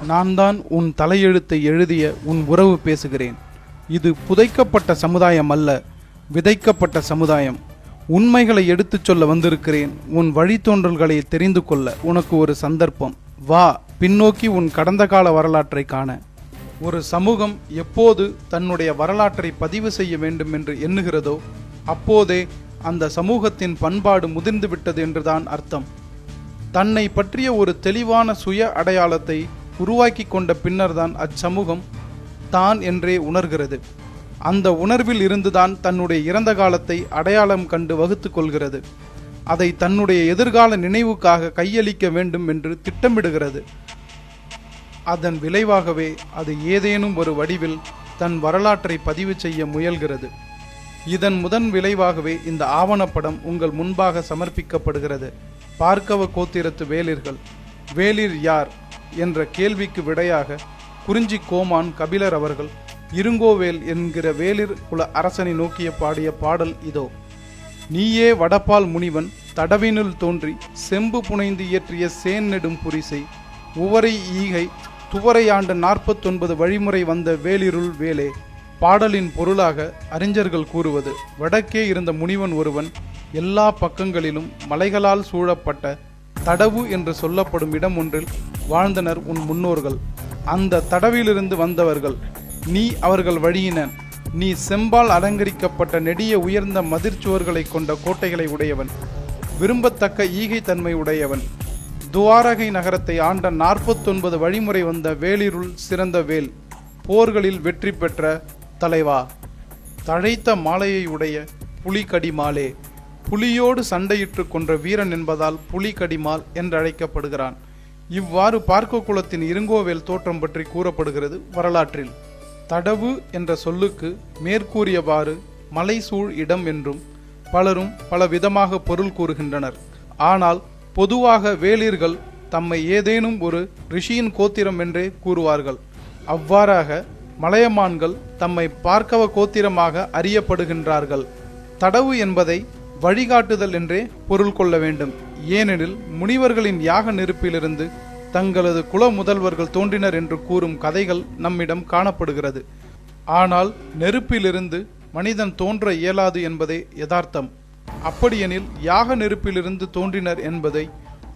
நான் தான் உன் தலையெழுத்தை எழுதிய உன் உறவு பேசுகிறேன். இது புதைக்கப்பட்ட சமுதாயம் அல்ல, விதைக்கப்பட்ட சமுதாயம். உண்மைகளை எடுத்துச் சொல்ல வந்திருக்கிறேன். உன் வழித்தோன்றல்களை தெரிந்து கொள்ள உனக்கு ஒரு சந்தர்ப்பம். வா, பின்னோக்கி உன் கடந்த கால வரலாற்றை காண. ஒரு சமூகம் எப்போது தன்னுடைய வரலாற்றை பதிவு செய்ய வேண்டும் என்று எண்ணுகிறதோ அப்போதே அந்த சமூகத்தின் பண்பாடு முதிர்ந்து விட்டது என்றுதான் அர்த்தம். தன்னை பற்றிய ஒரு தெளிவான சுய அடையாளத்தை உருவாக்கி கொண்ட பின்னர்தான் அச்சமூகம் தான் என்றே உணர்கிறது. அந்த உணர்வில் இருந்துதான் தன்னுடைய இறந்த காலத்தை அடையாளம் கண்டு வகுத்து கொள்கிறது. அதை தன்னுடைய எதிர்கால நினைவுக்காக கையளிக்க வேண்டும் என்று திட்டமிடுகிறது. அதன் விளைவாகவே அது ஏதேனும் ஒரு வடிவில் தன் வரலாற்றை பதிவு செய்ய முயல்கிறது. இதன் முதன் விளைவாகவே இந்த ஆவணப்படம் உங்கள் முன்பாக சமர்ப்பிக்கப்படுகிறது. பார்க்கவ கோத்திரத்து வேளிர்கள். வேளிர் யார் என்ற கேள்விக்கு விடையாக குறிஞ்சி கோமான் கபிலர் அவர்கள் இருங்கோவேல் என்கிற வேளிர் குல அரசனை நோக்கிய பாடிய பாடல் இதோ. நீயே வடபால் முனிவன் தடவினுள் தோன்றி செம்பு புனைந்து இயற்றிய சேன் நெடும் புரிசை உவரை ஈகை துவரையாண்ட 49 வழிமுறை வந்த வேளிருள் வேலே. பாடலின் பொருளாக அறிஞர்கள் கூறுவது, வடக்கே இருந்த முனிவன் ஒருவன் எல்லா பக்கங்களிலும் மலைகளால் சூழப்பட்ட தடவு என்று சொல்லப்படும் இடம் ஒன்றில் வாழ்ந்தனர் உன் முன்னோர்கள். அந்த தடவிலிருந்து வந்தவர்கள் நீ. அவர்கள் வழியினன் நீ. செம்பால் அலங்கரிக்கப்பட்ட நெடிய உயர்ந்த மதிர்ச்சுவர்களை கொண்ட கோட்டைகளை உடையவன். விரும்பத்தக்க ஈகை தன்மை உடையவன். துவாரகை நகரத்தை ஆண்ட 49 வழிமுறை வந்த வேளிருள் சிறந்த வேல். போர்களில் வெற்றி பெற்ற தலைவா. தழைத்த மாலையை உடைய புலிகடிமாலே. புலியோடு சண்டையிட்டு கொன்ற வீரன் என்பதால் புலிகடிமால் என்றழைக்கப்படுகிறான். இவ்வாறு பார்க்க குலத்தின் இருங்கோவேல் தோற்றம் பற்றி கூறப்படுகிறது வரலாற்றில். தடவு என்ற சொல்லுக்கு மேற்கூறியவாறு மலைசூழ் இடம் என்றும் பலரும் பல விதமாக பொருள் கூறுகின்றனர். ஆனால் பொதுவாக வேளிர்கள் தம்மை ஏதேனும் ஒரு ரிஷியின் கோத்திரம் என்றே கூறுவார்கள். அவ்வாறாக மலையமான்கள் தம்மை பார்க்கவ கோத்திரமாக அறியப்படுகின்றார்கள். தடவு என்பதை வழிகாட்டுதல் என்றே பொருள் கொள்ள வேண்டும். ஏனெனில் முனிவர்களின் யாக நெருப்பிலிருந்து தங்களது குல முதல்வர்கள் தோன்றினர் என்று கூறும் கதைகள் நம்மிடம் காணப்படுகிறது. ஆனால் நெருப்பிலிருந்து மனிதன் தோன்ற இயலாது என்பதே யதார்த்தம். அப்படியெனில் யாக நெருப்பிலிருந்து தோன்றினர் என்பதை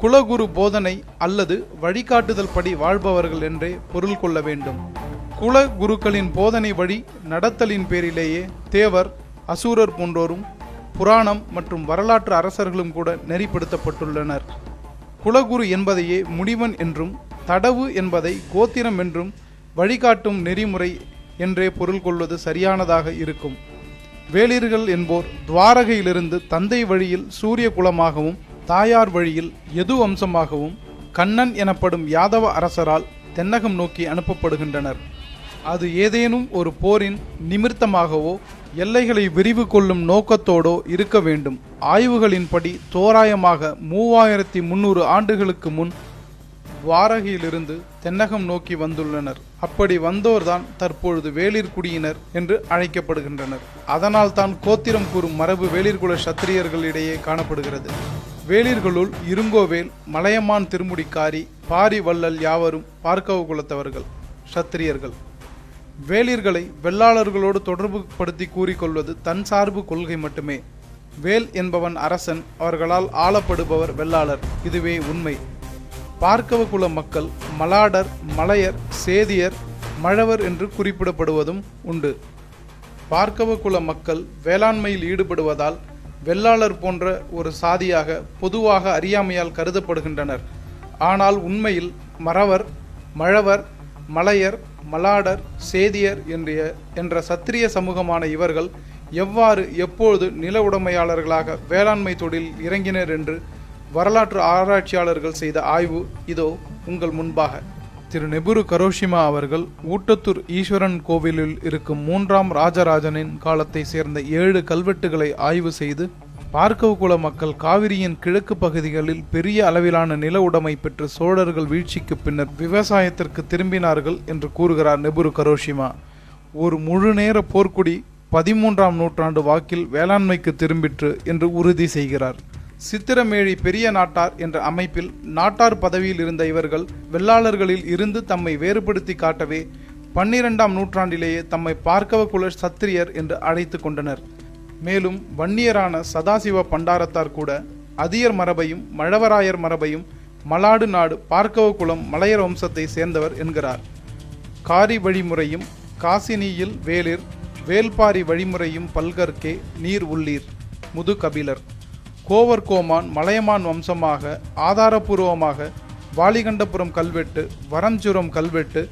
குலகுரு போதனை அல்லது வழிகாட்டுதல் படி வாழ்பவர்கள் என்றே பொருள் கொள்ள வேண்டும். குல குருக்களின் போதனை வழி நடத்தலின் பேரிலேயே தேவர், அசூரர் போன்றோரும் புராணம் மற்றும் வரலாற்று அரசர்களும் கூட நெறிப்படுத்தப்பட்டுள்ளனர். குலகுரு என்பதையே முனிவன் என்றும் தடவு என்பதை கோத்திரம் என்றும் வழிகாட்டும் நெறிமுறை என்றே பொருள் கொள்வது சரியானதாக இருக்கும். வேளிர்கள் என்போர் துவாரகையிலிருந்து தந்தை வழியில் சூரிய குலமாகவும் தாயார் வழியில் யது வம்சமாகவும் கண்ணன் எனப்படும் யாதவ அரசரால் தென்னகம் நோக்கி அனுப்பப்படுகின்றனர். அது ஏதேனும் ஒரு போரின் நிமித்தமாகவோ எல்லைகளை விரிவு கொள்ளும் நோக்கத்தோடோ இருக்க வேண்டும். ஆய்வுகளின்படி தோராயமாக 3300 ஆண்டுகளுக்கு முன் துவாரகையிலிருந்து தென்னகம் நோக்கி வந்துள்ளனர். அப்படி வந்தோர்தான் தற்பொழுது வேளிர் குடியினர் என்று அழைக்கப்படுகின்றனர். அதனால் தான் கோத்திரம் கூறும் மரபு வேளிர்குல சத்திரியர்களிடையே காணப்படுகிறது. வேளிர்களுள் இருங்கோவேல், மலையமான் திருமுடிக்காரி, பாரி வள்ளல் யாவரும் பார்க்கவ குலத்தவர்கள் சத்திரியர்கள். வேளிர்களை வெள்ளாளர்களோடு தொடர்பு படுத்தி கூறிக்கொள்வது தன் சார்பு கொள்கை மட்டுமே. வேல் என்பவன் அரசன், அவர்களால் ஆளப்படுபவர் வெள்ளாளர். இதுவே உண்மை. பார்க்கவ குல மக்கள் மலாடர், மலையர், சேதியர், மழவர் என்று குறிப்பிடப்படுவதும் உண்டு. பார்க்கவ குல மக்கள் வேளாண்மையில் ஈடுபடுவதால் வெள்ளாளர் போன்ற ஒரு சாதியாக பொதுவாக அறியாமையால் கருதப்படுகின்றனர். ஆனால் உண்மையில் மறவர், மழவர், மலையர், மலாடர், சேதியர் என்ற சத்திரிய சமூகமான இவர்கள் எவ்வாறு எப்பொழுது நில உடைமையாளர்களாக வேளாண்மை தொழில் இறங்கினர் என்று வரலாற்று ஆராய்ச்சியாளர்கள் செய்த ஆய்வு இதோ உங்கள் முன்பாக. திரு நெபுரு கரோஷிமா அவர்கள் ஊட்டத்தூர் ஈஸ்வரன் கோவிலில் இருக்கும் 3ஆம் ராஜராஜனின் காலத்தை சேர்ந்த 7 கல்வெட்டுகளை ஆய்வு செய்து பார்க்கவ குல மக்கள் காவிரியின் கிழக்கு பகுதிகளில் பெரிய அளவிலான நில உடைமை பெற்று சோழர்கள் வீழ்ச்சிக்கு பின்னர் விவசாயத்திற்கு திரும்பினார்கள் என்று கூறுகிறார் நெபுரு கரோஷிமா. ஒரு முழு நேர போர்க்குடி 13ஆம் நூற்றாண்டு வாக்கில் வேளாண்மைக்கு திரும்பிற்று என்று உறுதி செய்கிறார். சித்திரமேழி பெரிய நாட்டார் என்ற அமைப்பில் நாட்டார் பதவியில் இருந்த இவர்கள் வெள்ளாளர்களில் இருந்து தம்மை வேறுபடுத்தி காட்டவே 12ஆம் நூற்றாண்டிலேயே தம்மை பார்க்கவ குல சத்திரியர் என்று அழைத்து கொண்டனர். மேலும் வன்னியரான சதாசிவ பண்டாரத்தார் கூட அதியர் மரபையும் மழவராயர் மரபையும் மலாடு நாடு பார்க்கவ குலம் மலையர் வம்சத்தை சேர்ந்தவர் என்கிறார். காரி வழிமுறையும் காசினியில் வேளிர் வேல்பாரி வழிமுறையும் பல்கற்கே நீர் உள்ளீர் முது கபிலர். கோவர் கோமான் மலையமான் வம்சமாக ஆதாரபூர்வமாக வாலிகண்டபுரம் கல்வெட்டு, வரஞ்சுரம் கல்வெட்டு,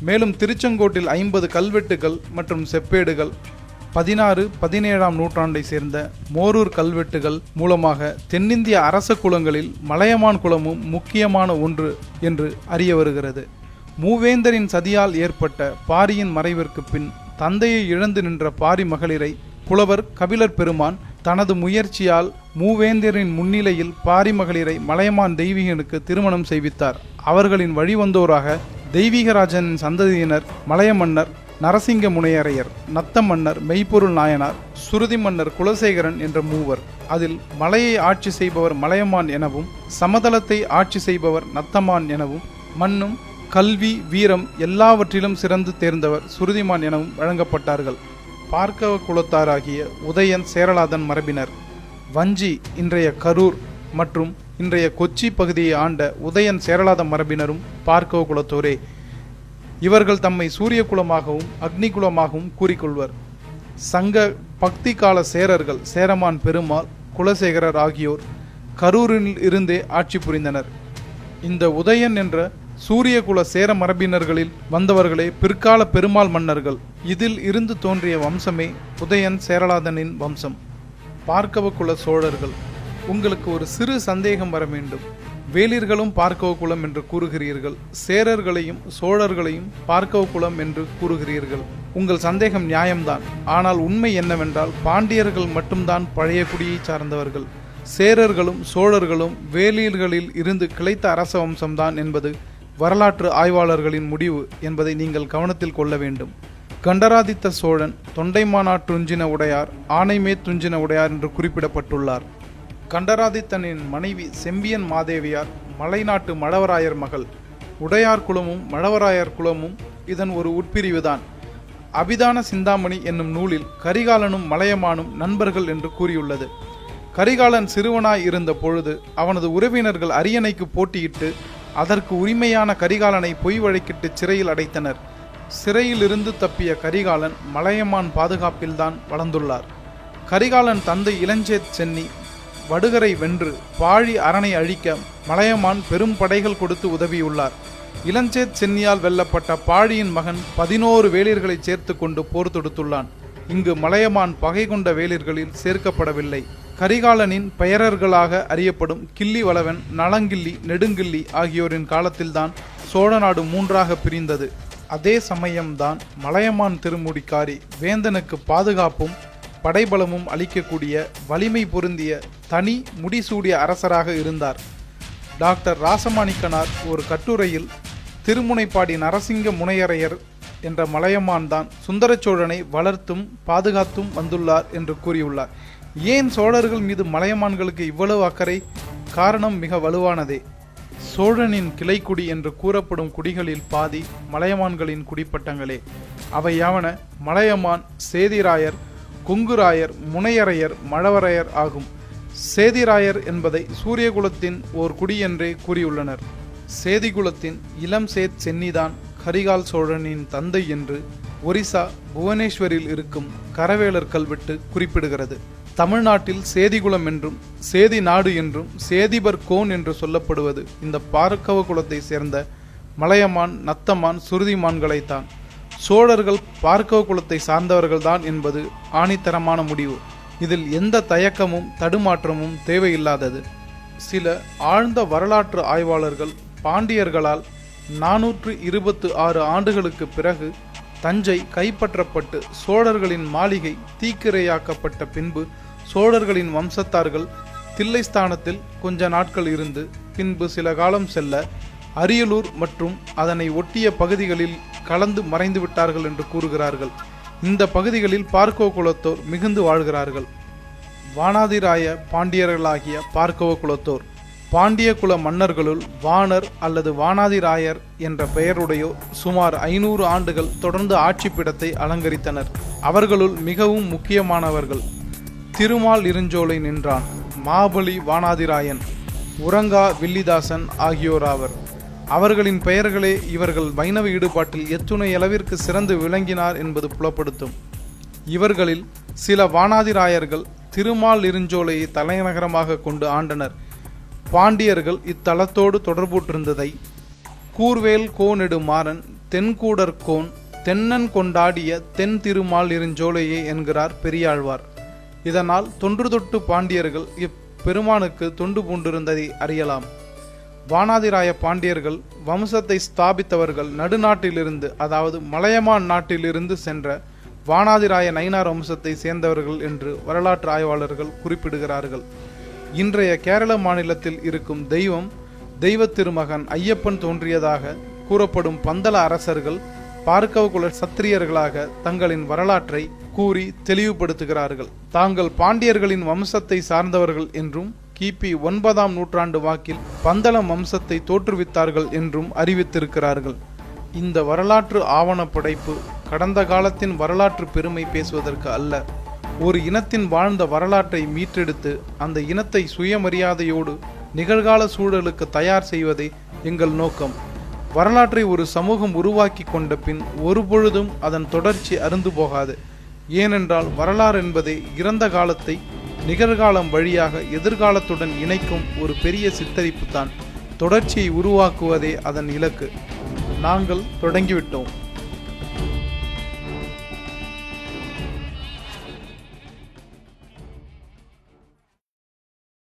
மேலும் திருச்செங்கோட்டில் 50 கல்வெட்டுகள் மற்றும் செப்பேடுகள், 16, 17ஆம் நூற்றாண்டை சேர்ந்த மோரூர் கல்வெட்டுகள் மூலமாக தென்னிந்திய அரச குலங்களில் மலையமான் குலமும் முக்கியமான ஒன்று என்று அறிய வருகிறது. மூவேந்தரின் சதியால் ஏற்பட்ட பாரியின் மறைவிற்கு பின் தந்தையை இழந்து நின்ற பாரி மகளிரை புலவர் கபிலர் பெருமான் தனது முயற்சியால் மூவேந்தரின் முன்னிலையில் பாரி மகளிரை மலையமான் தெய்வீகனுக்கு திருமணம் செய்வித்தார். அவர்களின் வழிவந்தோராக தெய்வீகராஜனின் சந்ததியினர் மலைய மன்னர் நரசிங்க முனையரையர், நத்த மன்னர் மெய்ப்பொருள் நாயனார், சுருதி மன்னர் குலசேகரன் என்ற மூவர். அதில் மலையை ஆட்சி செய்பவர் மலையமான் எனவும் சமதளத்தை ஆட்சி செய்பவர் நத்தமான் எனவும் மண்ணும் கல்வி வீரம் எல்லாவற்றிலும் சிறந்து தேர்ந்தவர் சுருதிமான் எனவும் வழங்கப்பட்டார்கள். பார்க்கவ குலத்தாராகிய உதயன் சேரலாதன் மரபினர் வஞ்சி இன்றைய கரூர் மற்றும் இன்றைய கொச்சி பகுதியை ஆண்ட உதயன் சேரலாத மரபினரும் பார்க்கவ குலத்தோரே. இவர்கள் தம்மை சூரிய குலமாகவும் அக்னி குலமாகவும் கூறிக்கொள்வர். சங்க பக்தி கால சேரர்கள் சேரமான் பெருமாள் குலசேகரர் ஆகியோர் கரூரில் இருந்தே ஆட்சி புரிந்தனர். இந்த உதயன் என்ற சூரிய குல சேர மரபினர்களில் வந்தவர்களே பிற்கால பெருமாள் மன்னர்கள். இதில் இருந்து தோன்றிய வம்சமே உதயன் சேரலாதனின் வம்சம். பார்க்கவ குல சோழர்கள். உங்களுக்கு ஒரு சிறு சந்தேகம் வர வேண்டும். வேளிர்களும் பார்க்கவ குலம் என்று கூறுகிறீர்கள், சேரர்களையும் சோழர்களையும் பார்க்கவ குலம் என்று கூறுகிறீர்கள். உங்கள் சந்தேகம் நியாயம்தான். ஆனால் உண்மை என்னவென்றால் பாண்டியர்கள் மட்டும்தான் பழைய குடியை சார்ந்தவர்கள். சேரர்களும் சோழர்களும் வேளிர்களில் இருந்து கிளைத்த அரச வம்சம்தான் என்பது வரலாற்று ஆய்வாளர்களின் முடிவு என்பதை நீங்கள் கவனத்தில் கொள்ள வேண்டும். கண்டராதித்த சோழன் தொண்டைமானாற்றுஞ்சின உடையார், ஆனைமே துஞ்சின உடையார் என்று குறிப்பிடப்பட்டுள்ளார். கண்டராதித்தனின் மனைவி செம்பியன் மாதேவியார் மலைநாட்டு மழவராயர் மகள். உடையார் குலமும் மழவராயர் குலமும் இதன் ஒரு உட்பிரிவுதான். அபிதான சிந்தாமணி என்னும் நூலில் கரிகாலனும் மலையமானும் நண்பர்கள் என்று கூறியுள்ளது. கரிகாலன் சிறுவனாய் இருந்த பொழுது அவனது உறவினர்கள் அரியணைக்கு போட்டியிட்டு அதற்கு உரிமையான கரிகாலனை பொய் வழக்கிட்டு சிறையில் அடைத்தனர். சிறையிலிருந்து தப்பிய கரிகாலன் மலையமான் பாதுகாப்பில்தான் வளர்ந்துள்ளார். கரிகாலன் தந்தை இளஞ்சேத் சென்னி வடுகரை வென்று பாழி அரணை அழிக்க மலையமான் பெரும் படைகள் கொடுத்து உதவியுள்ளார். இளஞ்சேத் சென்னியால் வெல்லப்பட்ட பாழியின் மகன் 11 வேளிர்களை சேர்த்து கொண்டு போர் தொடுத்துள்ளான். இங்கு மலையமான் பகை கொண்ட வேளிர்களில் சேர்க்கப்படவில்லை. கரிகாலனின் பெயரர்களாக அறியப்படும் கிள்ளி வளவன், நலங்கிள்ளி, நெடுங்கிள்ளி ஆகியோரின் காலத்தில்தான் சோழ நாடு 3ஆக பிரிந்தது. அதே சமயம்தான் மலையமான் திருமுடிக்காரி வேந்தனுக்கு பாதுகாப்பும் படைபலமும் அளிக்கக்கூடிய வலிமை பொருந்திய தனி முடிசூடிய அரசராக இருந்தார். டாக்டர் ராசமாணிக்கனார் ஒரு கட்டுரையில் திருமுனைப்பாடி நரசிங்க முனையரையர் என்ற மலையமான் தான் சுந்தர சோழனை வளர்த்தும் பாதுகாத்தும் வந்துள்ளார் என்று கூறியுள்ளார். ஏன் சோழர்கள் மீது மலையமான்களுக்கு இவ்வளவு அக்கறை? காரணம் மிக வலுவானதே. சோழனின் கிளைக்குடி என்று கூறப்படும் குடிகளில் பாதி மலையமான்களின் குடிப்பட்டங்களே. அவையாவன மலையமான், சேதிராயர், கொங்குராயர், முனையரையர், மழவரையர் ஆகும். சேதிராயர் என்பதை சூரியகுலத்தின் ஓர் குடி என்றே கூறியுள்ளனர். சேதிகுலத்தின் இளம் சேத் சென்னிதான் கரிகால் சோழனின் தந்தை என்று ஒரிசா புவனேஸ்வரில் இருக்கும் கரவேலர் கல்வெட்டு குறிப்பிடுகிறது. தமிழ்நாட்டில் சேதிகுலம் என்றும் சேதி நாடு என்றும் சேதிபர் கோன் என்று சொல்லப்படுவது இந்த பார்க்கவ குலத்தை சேர்ந்த மலையமான், நத்தமான், சுருதிமான்களைத்தான். சோழர்கள் பார்க்கவ குலத்தை சார்ந்தவர்கள்தான் என்பது ஆணித்தரமான முடிவு. இதில் எந்த தயக்கமும் தடுமாற்றமும் தேவையில்லாதது. சில ஆழ்ந்த வரலாற்று ஆய்வாளர்கள் பாண்டியர்களால் 426 ஆண்டுகளுக்கு பிறகு தஞ்சை கைப்பற்றப்பட்டு சோழர்களின் மாளிகை தீக்கிரையாக்கப்பட்ட பின்பு சோழர்களின் வம்சத்தார்கள் தில்லைஸ்தானத்தில் கொஞ்ச நாட்கள் இருந்து பின்பு சில காலம் செல்ல அரியலூர் மற்றும் அதனை ஒட்டிய பகுதிகளில் கலந்து மறைந்து விட்டார்கள் என்று கூறுகிறார்கள். இந்த பகுதிகளில் பார்க்கவ குலத்தோர் மிகுந்து வாழ்கிறார்கள். வானாதிராய பாண்டியர்களாகிய பார்க்கவ குலத்தோர். பாண்டிய குல மன்னர்களுள் வாணர் அல்லது வானாதிராயர் என்ற பெயருடையோர் சுமார் 500 ஆண்டுகள் தொடர்ந்து ஆட்சிப்பிடத்தை அலங்கரித்தனர். அவர்களுள் மிகவும் முக்கியமானவர்கள் திருமால் இருஞ்சோலை நின்றான், மாபலி வானாதிராயன், உரங்கா வில்லிதாசன் ஆகியோராவர். அவர்களின் பெயர்களே இவர்கள் வைணவ ஈடுபாட்டில் எத்துணை அளவிற்கு சிறந்து விளங்கினார் என்பது புலப்படுத்தும். இவர்களில் சில வானாதிராயர்கள் திருமால் இருஞ்சோலையை தலைநகரமாக கொண்டு ஆண்டனர். பாண்டியர்கள் இத்தலத்தோடு தொடர்புற்றிருந்ததை கூர்வேல் கோனெடு மாறன் தென்கூடற்கோன் தென்னன் கொண்டாடிய தென் திருமால் இருஞ்சோலையே என்கிறார் பெரியாழ்வார். இதனால் தொன்று தொட்டு பாண்டியர்கள் இப்பெருமானுக்கு தொண்டு பூண்டிருந்ததை அறியலாம். வானாதிராய பாண்டியர்கள் வம்சத்தை ஸ்தாபித்தவர்கள் நடுநாட்டிலிருந்து, அதாவது மலையமான் நாட்டிலிருந்து சென்ற வானாதிராய நயினார் வம்சத்தை சேர்ந்தவர்கள் என்று வரலாற்று ஆய்வாளர்கள் குறிப்பிடுகிறார்கள். இன்றைய கேரள மாநிலத்தில் இருக்கும் தெய்வ திருமகன் ஐயப்பன் தோன்றியதாக கூறப்படும் பந்தள அரசர்கள் பார்க்கவ குல சத்திரியர்களாக தங்களின் வரலாற்றை கூறி தெளிவுபடுத்துகிறார்கள். தாங்கள் பாண்டியர்களின் வம்சத்தை சார்ந்தவர்கள் என்றும் கிபி 9ஆம் நூற்றாண்டு வாக்கில் பந்தளம் வம்சத்தை தோற்றுவித்தார்கள் என்றும் அறிவித்திருக்கிறார்கள். இந்த வரலாற்று ஆவண படைப்பு கடந்த காலத்தின் வரலாற்று பெருமை பேசுவதற்கு அல்ல, ஒரு இனத்தின் வாழ்ந்த வரலாற்றை மீட்டெடுத்து அந்த இனத்தை சுயமரியாதையோடு நிகழ்கால சூழலுக்கு தயார் செய்வதே எங்கள் நோக்கம். வரலாற்றை ஒரு சமூகம் உருவாக்கி கொண்ட பின் ஒருபொழுதும் அதன் தொடர்ச்சி அருந்து போகாது. ஏனென்றால் வரலாறு என்பதே இறந்த காலத்தை நிகழ்காலம் வழியாக எதிர்காலத்துடன் இணைக்கும் ஒரு பெரிய சித்தரிப்பு தான். தொடர்ச்சியை உருவாக்குவதே அதன் இலக்கு. நாங்கள் தொடங்கிவிட்டோம்.